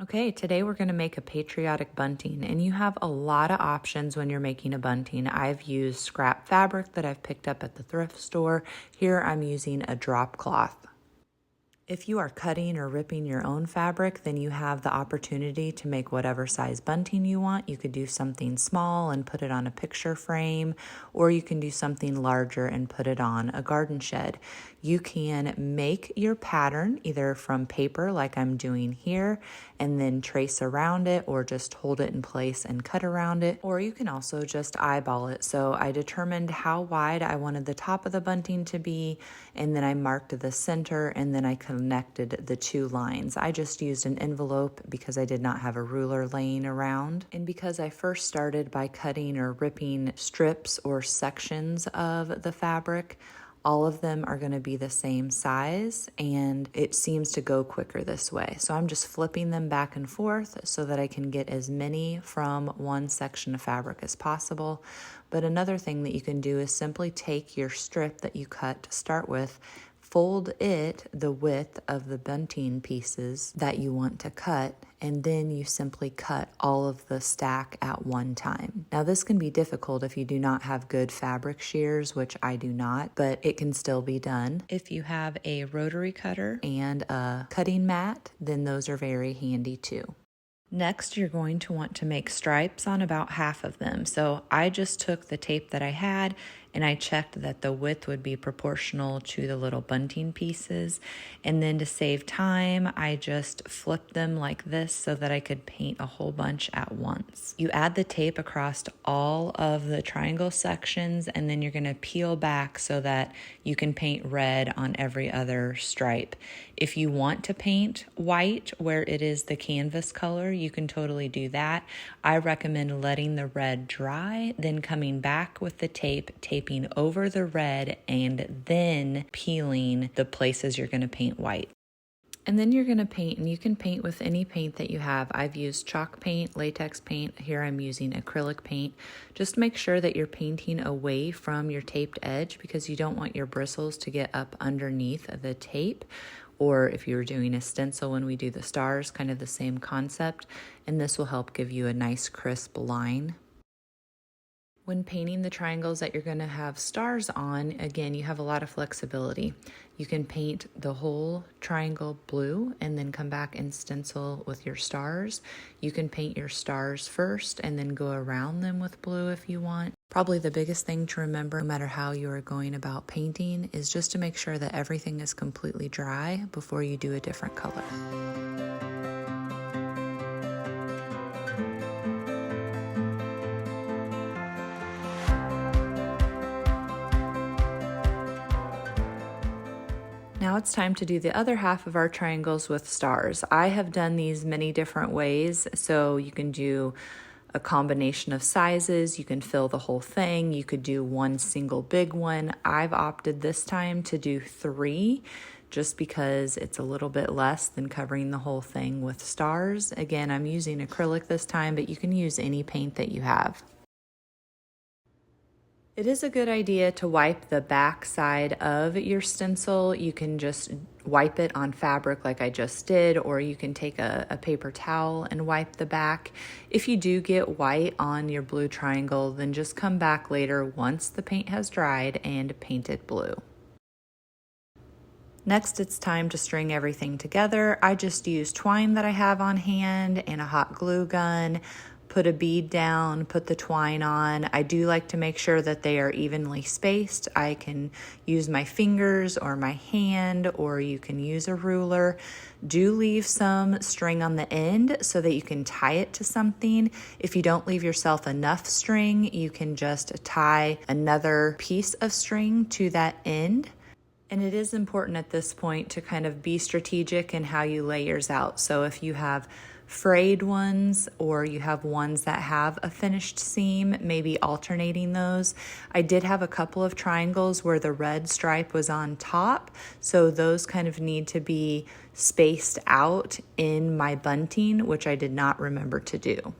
Okay, today we're going to make a patriotic bunting, and you have a lot of options when you're making a bunting. I've used scrap fabric that I've picked up at the thrift store. Here I'm using a drop cloth. If you are cutting or ripping your own fabric, then you have the opportunity to make whatever size bunting you want. You could do something small and put it on a picture frame, or you can do something larger and put it on a garden shed. You can make your pattern either from paper like I'm doing here and then trace around it, or just hold it in place and cut around it, or you can also just eyeball it. So I determined how wide I wanted the top of the bunting to be, and then I marked the center, and then I connected the two lines. I just used an envelope because I did not have a ruler laying around, and because I first started by cutting or ripping strips or sections of the fabric, all of them are going to be the same size, and it seems to go quicker this way. So I'm just flipping them back and forth so that I can get as many from one section of fabric as possible. But another thing that you can do is simply take your strip that you cut to start with, fold it the width of the bunting pieces that you want to cut, and then you simply cut all of the stack at one time. Now this can be difficult if you do not have good fabric shears, which I do not, but it can still be done. If you have a rotary cutter and a cutting mat, then those are very handy too. Next, you're going to want to make stripes on about half of them. So I just took the tape that I had and I checked that the width would be proportional to the little bunting pieces. And then to save time, I just flipped them like this so that I could paint a whole bunch at once. You add the tape across all of the triangle sections, and then you're going to peel back so that you can paint red on every other stripe. If you want to paint white where it is the canvas color, you can totally do that. I recommend letting the red dry, then coming back with the tape, taping over the red, and then peeling the places you're going to paint white. And then you're going to paint, and you can paint with any paint that you have. I've used chalk paint, latex paint. Here I'm using acrylic paint. Just make sure that you're painting away from your taped edge because you don't want your bristles to get up underneath the tape. Or if you were doing a stencil when we do the stars, kind of the same concept. And this will help give you a nice crisp line. When painting the triangles that you're going to have stars on, again, you have a lot of flexibility. You can paint the whole triangle blue and then come back and stencil with your stars. You can paint your stars first and then go around them with blue if you want. Probably the biggest thing to remember, no matter how you are going about painting, is just to make sure that everything is completely dry before you do a different color. Now it's time to do the other half of our triangles with stars. I have done these many different ways, so you can do a combination of sizes, you can fill the whole thing, you could do one single big one. I've opted this time to do 3 just because it's a little bit less than covering the whole thing with stars. Again, I'm using acrylic this time, but you can use any paint that you have. It is a good idea to wipe the back side of your stencil. You can just wipe it on fabric like I just did, or you can take a paper towel and wipe the back. If you do get white on your blue triangle, then just come back later once the paint has dried and paint it blue. Next, it's time to string everything together. I just used twine that I have on hand and a hot glue gun. Put a bead down, put the twine on. I do like to make sure that they are evenly spaced. I can use my fingers or my hand, or you can use a ruler. Do leave some string on the end so that you can tie it to something. If you don't leave yourself enough string, you can just tie another piece of string to that end. And it is important at this point to kind of be strategic in how you lay yours out. So if you have frayed ones, or you have ones that have a finished seam, maybe alternating those. I did have a couple of triangles where the red stripe was on top, so those kind of need to be spaced out in my bunting, which I did not remember to do.